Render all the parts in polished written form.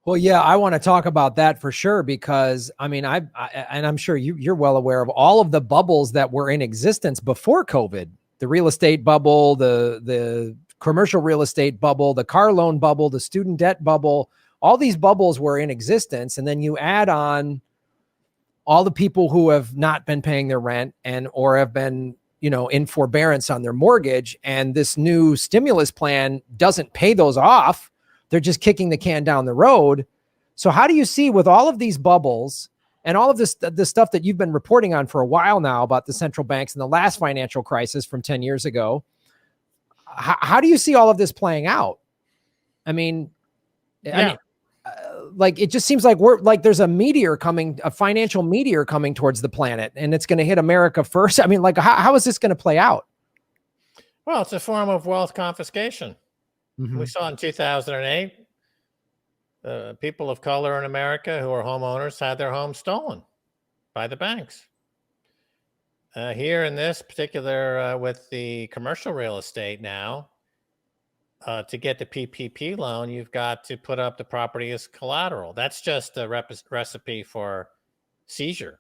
Well, yeah, I want to talk about that for sure, because I mean, and I'm sure you're well aware of all of the bubbles that were in existence before COVID. The real estate bubble, the commercial real estate bubble, the car loan bubble, the student debt bubble. All these bubbles were in existence, and then you add on all the people who have not been paying their rent and or have been, in forbearance on their mortgage, and this new stimulus plan doesn't pay those off. They're just kicking the can down the road. So how do you see, with all of these bubbles and all of this stuff that you've been reporting on for a while now about the central banks and the last financial crisis from 10 years ago, how do you see all of this playing out? I mean, like, it just seems like there's a financial meteor coming towards the planet, and it's going to hit America first. I mean, like, how is this going to play out? Well, it's a form of wealth confiscation. Mm-hmm. We saw in 2008, people of color in America who are homeowners had their homes stolen by the banks. Here in this particular, with the commercial real estate now, to get the PPP loan, you've got to put up the property as collateral. That's just a recipe for seizure.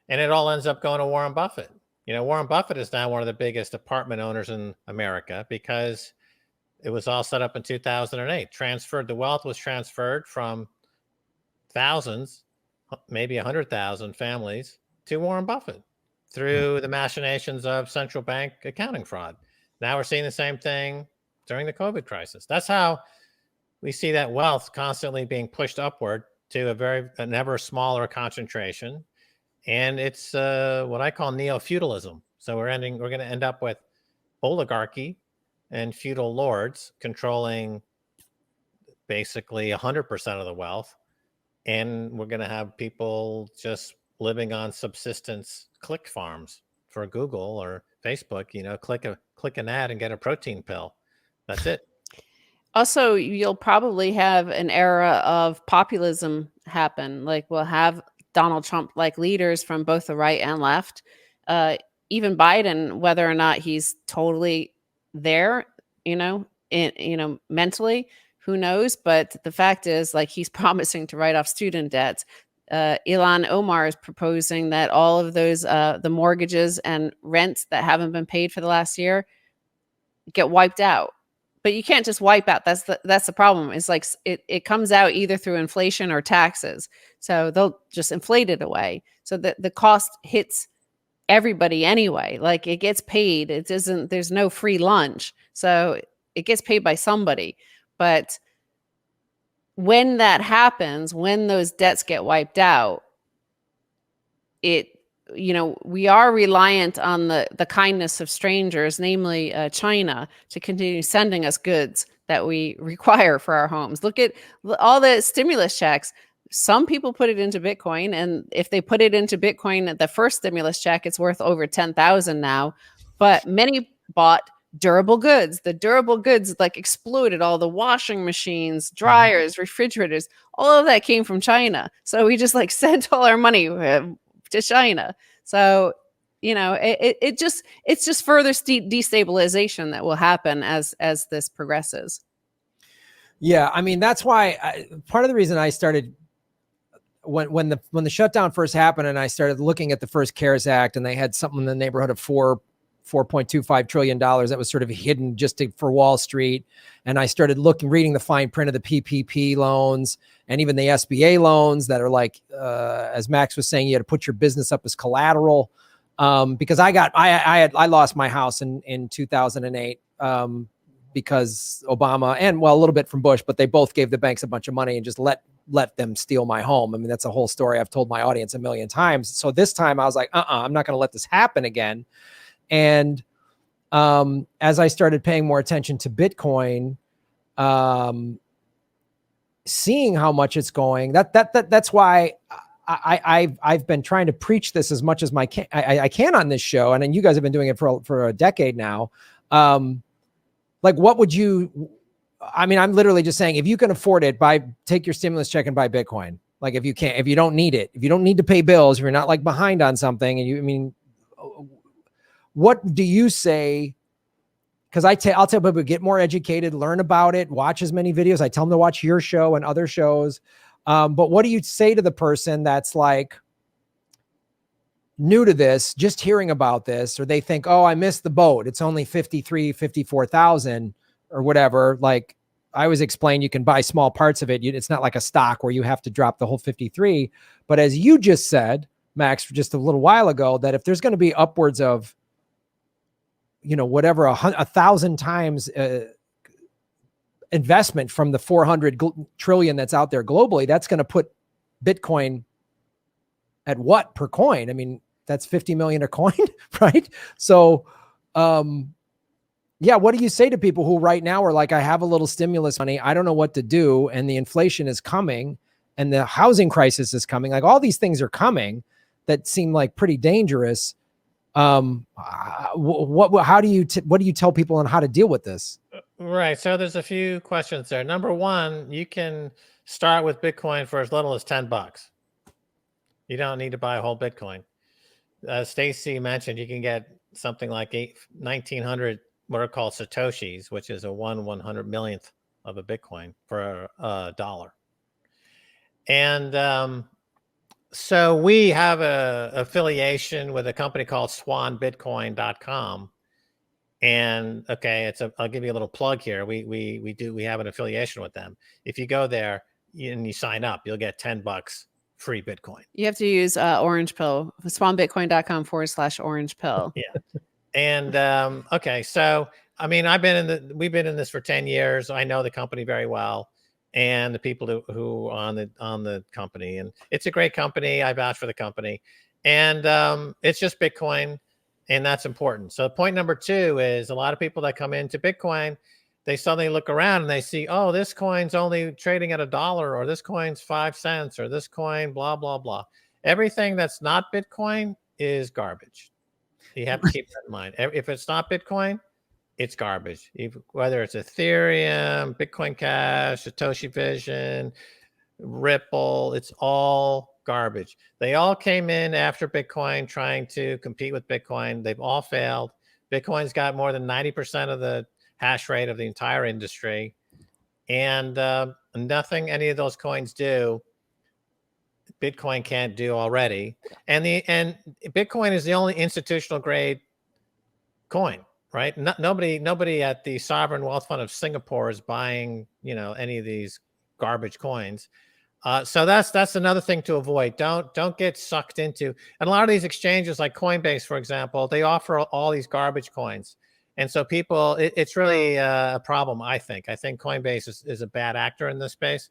And it all ends up going to Warren Buffett. Warren Buffett is now one of the biggest apartment owners in America because it was all set up in 2008. The wealth was transferred from thousands, maybe 100,000 families to Warren Buffett through the machinations of central bank accounting fraud. Now we're seeing the same thing during the COVID crisis. That's how we see that wealth constantly being pushed upward to an ever smaller concentration. And it's what I call neo-feudalism. So we're going to end up with oligarchy and feudal lords controlling basically 100% of the wealth. And we're going to have people just living on subsistence click farms for Google or Facebook, click an ad and get a protein pill. That's it. Also, you'll probably have an era of populism happen. Like, we'll have Donald Trump-like leaders from both the right and left. Even Biden, whether or not he's totally there, mentally, who knows? But the fact is, like, he's promising to write off student debts. Ilhan Omar is proposing that all of those, the mortgages and rents that haven't been paid for the last year get wiped out. But you can't just wipe out. That's the problem. It's like it comes out either through inflation or taxes. So they'll just inflate it away. So the cost hits everybody anyway. Like, it gets paid. There's no free lunch. So it gets paid by somebody. But when that happens, when those debts get wiped out, we are reliant on the kindness of strangers, namely China, to continue sending us goods that we require for our homes. Look at all the stimulus checks. Some people put it into Bitcoin, and if they put it into Bitcoin at the first stimulus check, it's worth over 10,000 now. But many bought durable goods. The durable goods like exploded. All the washing machines, dryers, refrigerators, all of that came from China. So we just sent all our money to China. So, it's just further destabilization that will happen as this progresses. Yeah, I mean, that's why part of the reason I started when the shutdown first happened, and I started looking at the first CARES Act, and they had something in the neighborhood of $4.25 trillion that was sort of hidden just for Wall Street. And I started reading the fine print of the PPP loans and even the SBA loans that are like, as Max was saying, you had to put your business up as collateral. Because I lost my house in 2008 because Obama and a little bit from Bush, but they both gave the banks a bunch of money and just let them steal my home. I mean, that's a whole story I've told my audience a million times. So this time I was like, I'm not going to let this happen again. And as I started paying more attention to Bitcoin, seeing how much it's going, that's why I've been trying to preach this as much as I can on this show. And then you guys have been doing it for a decade now. What would you? I mean, I'm literally just saying, if you can afford it, take your stimulus check and buy Bitcoin. Like, if you don't need it, if you don't need to pay bills, if you're not behind on something, and what do you say? because I'll tell people, get more educated, learn about it, watch as many videos. I tell them to watch your show and other shows. But what do you say to the person that's like new to this, just hearing about this, or they think, oh, I missed the boat, it's only 54,000 or whatever. Like I always explain, you can buy small parts of it. It's not like a stock where you have to drop the whole 53. But as you just said, Max, just a little while ago, that if there's going to be upwards of, whatever, 1,000 times investment from the 400 trillion that's out there globally, that's going to put Bitcoin at what per coin? I mean, that's 50 million a coin, right? So, yeah, what do you say to people who right now are like, I have a little stimulus money, I don't know what to do, and the inflation is coming, and the housing crisis is coming, like all these things are coming that seem like pretty dangerous. What do you tell people on how to deal with this? Right. So there's a few questions there. Number one, you can start with Bitcoin for as little as $10. You don't need to buy a whole Bitcoin. Stacy mentioned you can get something like 1,900 what are called Satoshis, which is a 1/100 millionth of a Bitcoin for $1. And so we have a affiliation with a company called SwanBitcoin.com. And okay, I'll give you a little plug here. We have an affiliation with them. If you go there and you sign up, you'll get $10 free Bitcoin. You have to use Orange Pill, swanbitcoin.com/orange pill. Yeah. And okay, so I mean, we've been in this for 10 years. I know the company very well, and the people who on the company, and it's a great company. I vouch for the company, and it's just Bitcoin, and that's important. So point number two is a lot of people that come into Bitcoin, they suddenly look around and they see, oh, this coin's only trading at $1, or this coin's 5 cents, or this coin, blah, blah, blah. Everything that's not Bitcoin is garbage. You have to keep that in mind. If it's not Bitcoin, it's garbage. Whether it's Ethereum, Bitcoin Cash, Satoshi Vision, Ripple, it's all garbage. They all came in after Bitcoin trying to compete with Bitcoin. They've all failed. Bitcoin's got more than 90% of the hash rate of the entire industry. And nothing any of those coins do, Bitcoin can't do already. And Bitcoin is the only institutional grade coin, right? Nobody at the Sovereign Wealth Fund of Singapore is buying, any of these garbage coins. So that's another thing to avoid. Don't get sucked into. And a lot of these exchanges, like Coinbase, for example, they offer all these garbage coins. And so people, it's really a problem, I think. I think Coinbase is a bad actor in this space,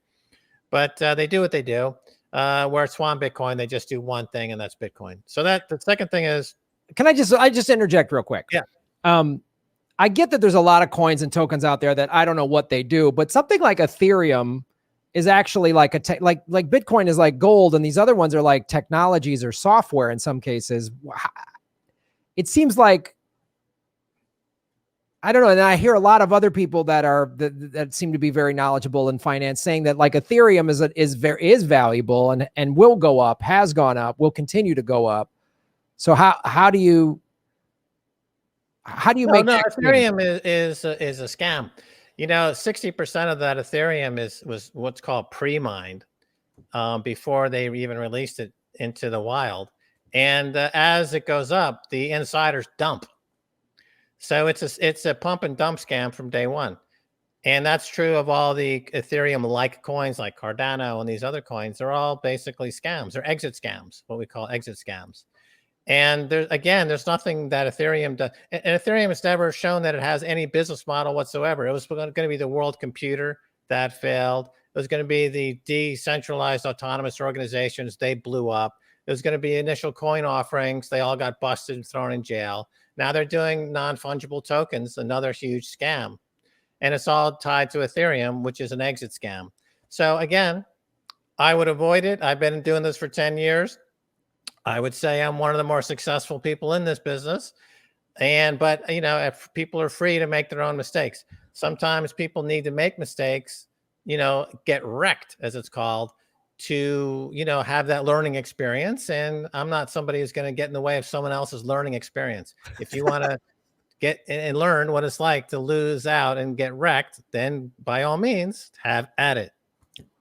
but they do what they do. Where it's SwanBitcoin, they just do one thing, and that's Bitcoin. So the second thing is, can I just interject real quick? Yeah. I get that there's a lot of coins and tokens out there that I don't know what they do, but something like Ethereum is actually like like Bitcoin is like gold, and these other ones are like technologies or software in some cases. It seems like, I don't know. And I hear a lot of other people that seem to be very knowledgeable in finance saying that like Ethereum is valuable and will go up, has gone up, will continue to go up. So how do you make Ethereum is a scam. 60% of that Ethereum was what's called pre-mined before they even released it into the wild. And as it goes up, the insiders dump. So it's a pump and dump scam from day one. And that's true of all the Ethereum-like coins like Cardano and these other coins. They're all basically scams. They're exit scams, what we call exit scams. And there's nothing that Ethereum does. And Ethereum has never shown that it has any business model whatsoever. It was going to be the world computer that failed. It was going to be the decentralized autonomous organizations. They blew up. It was going to be initial coin offerings. They all got busted and thrown in jail. Now they're doing non-fungible tokens, another huge scam. And it's all tied to Ethereum, which is an exit scam. So again, I would avoid it. I've been doing this for 10 years. I would say I'm one of the more successful people in this business. But if people are free to make their own mistakes. Sometimes people need to make mistakes, get wrecked, as it's called, to, have that learning experience. And I'm not somebody who's going to get in the way of someone else's learning experience. If you want to get and learn what it's like to lose out and get wrecked, then by all means, have at it.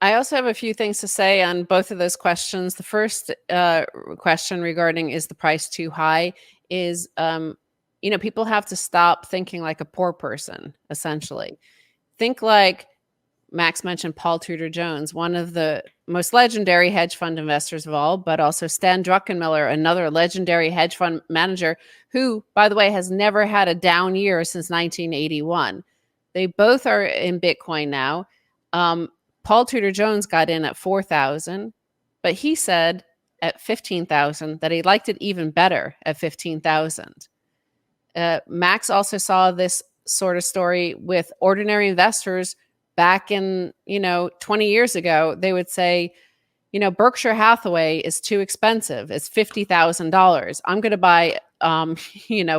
I also have a few things to say on both of those questions. The first question regarding is the price too high is, people have to stop thinking like a poor person, essentially. Think like Max mentioned Paul Tudor Jones, one of the most legendary hedge fund investors of all, but also Stan Druckenmiller, another legendary hedge fund manager who, by the way, has never had a down year since 1981. They both are in Bitcoin now. Paul Tudor Jones got in at 4,000, but he said at 15,000 that he liked it even better at 15,000. Max also saw this sort of story with ordinary investors back in, 20 years ago. They would say, Berkshire Hathaway is too expensive. It's $50,000. I'm going to buy,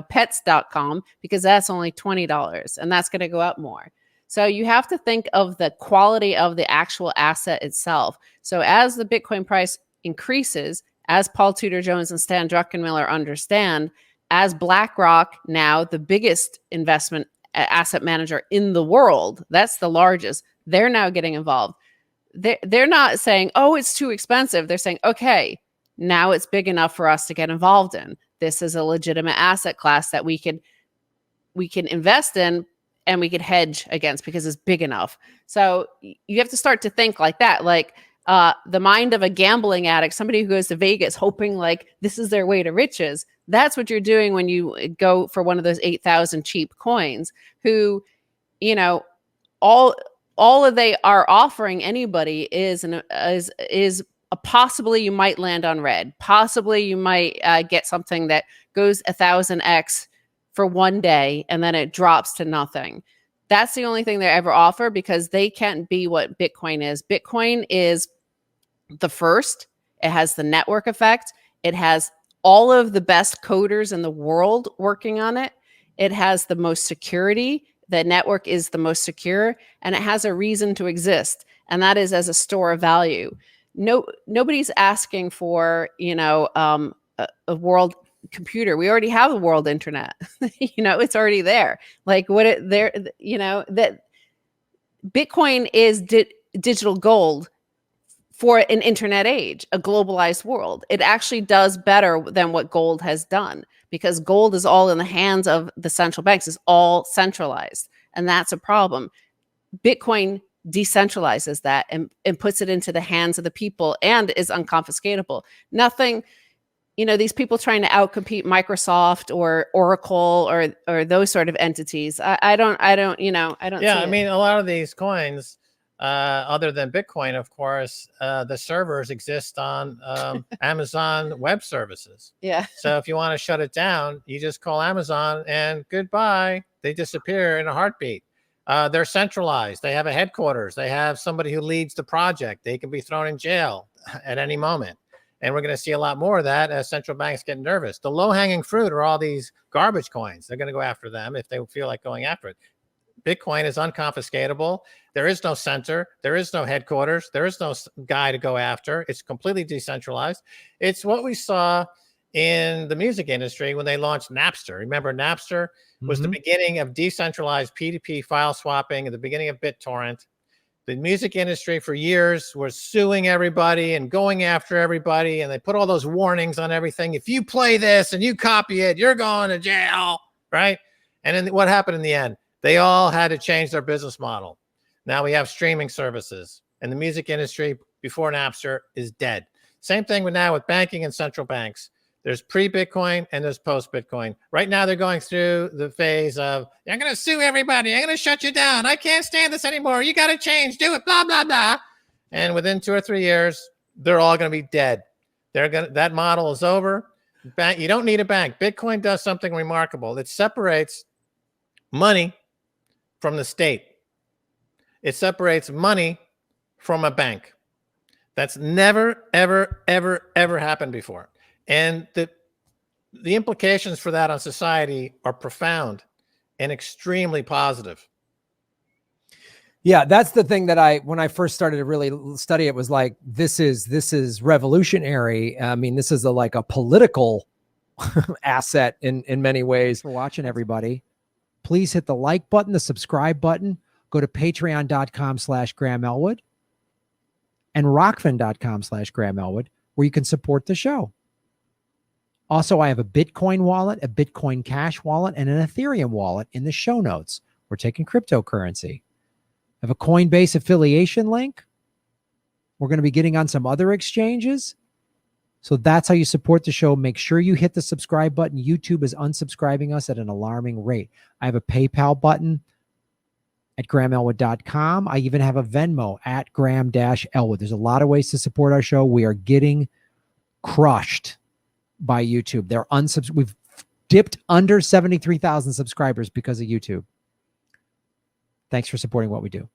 pets.com because that's only $20 and that's going to go up more. So you have to think of the quality of the actual asset itself. So as the Bitcoin price increases, as Paul Tudor Jones and Stan Druckenmiller understand, as BlackRock, now the biggest investment asset manager in the world, that's the largest, they're now getting involved. They're not saying, oh, it's too expensive. They're saying, okay, now it's big enough for us to get involved in. This is a legitimate asset class that we can invest in and we could hedge against because it's big enough. So you have to start to think like that, like the mind of a gambling addict, somebody who goes to Vegas hoping like this is their way to riches. That's what you're doing when you go for one of those 8,000 cheap coins who, all of they are offering anybody is a possibly you might land on red. Possibly you might get something that goes 1,000x for one day and then it drops to nothing. That's the only thing they ever offer because they can't be what Bitcoin is. Bitcoin is the first. It has the network effect. It has all of the best coders in the world working on it. It has the most security. The network is the most secure, and it has a reason to exist, and that is as a store of value. Nobody's asking for, a world computer. We already have a world internet. It's already there. Like that Bitcoin is digital gold for an internet age, a globalized world. It actually does better than what gold has done because gold is all in the hands of the central banks. It's all centralized, and that's a problem. Bitcoin decentralizes that and puts it into the hands of the people and is unconfiscatable. Nothing, these people trying to outcompete Microsoft or Oracle or those sort of entities. I don't. Yeah, I mean, a lot of these coins, other than Bitcoin, of course, the servers exist on Amazon Web Services. Yeah. So if you want to shut it down, you just call Amazon and goodbye. They disappear in a heartbeat. They're centralized. They have a headquarters. They have somebody who leads the project. They can be thrown in jail at any moment. And we're going to see a lot more of that as central banks get nervous. The low-hanging fruit are all these garbage coins. They're going to go after them if they feel like going after it. Bitcoin is unconfiscatable. There is no center. There is no headquarters. There is no guy to go after. It's completely decentralized. It's what we saw in the music industry when they launched Napster. Remember, Napster was the beginning of decentralized P2P file swapping at the beginning of BitTorrent. The music industry for years was suing everybody and going after everybody. And they put all those warnings on everything. If you play this and you copy it, you're going to jail, right? And then what happened in the end? They all had to change their business model. Now we have streaming services, and the music industry before Napster is dead. Same thing with banking and central banks. There's pre-Bitcoin and there's post-Bitcoin. Right now they're going through the phase of, I'm going to sue everybody. I'm going to shut you down. I can't stand this anymore. You got to change. Do it. Blah, blah, blah. And within 2 or 3 years, they're all going to be dead. That model is over. You don't need a bank. Bitcoin does something remarkable. It separates money from the state. It separates money from a bank. That's never, ever, ever, ever happened before. And the implications for that on society are profound and extremely positive. Yeah, that's the thing that when I first started to really study it was like, this is revolutionary. I mean, this is like a political asset in many ways. For watching, everybody. Please hit the like button, the subscribe button. Go to patreon.com/Graham Elwood and rockfin.com/Graham Elwood, where you can support the show. Also, I have a Bitcoin wallet, a Bitcoin Cash wallet, and an Ethereum wallet in the show notes. We're taking cryptocurrency. I have a Coinbase affiliation link. We're going to be getting on some other exchanges. So that's how you support the show. Make sure you hit the subscribe button. YouTube is unsubscribing us at an alarming rate. I have a PayPal button at grahamelwood.com. I even have a Venmo at Graham-Elwood. There's a lot of ways to support our show. We are getting crushed by YouTube. We've dipped under 73,000 subscribers because of YouTube. Thanks for supporting what we do.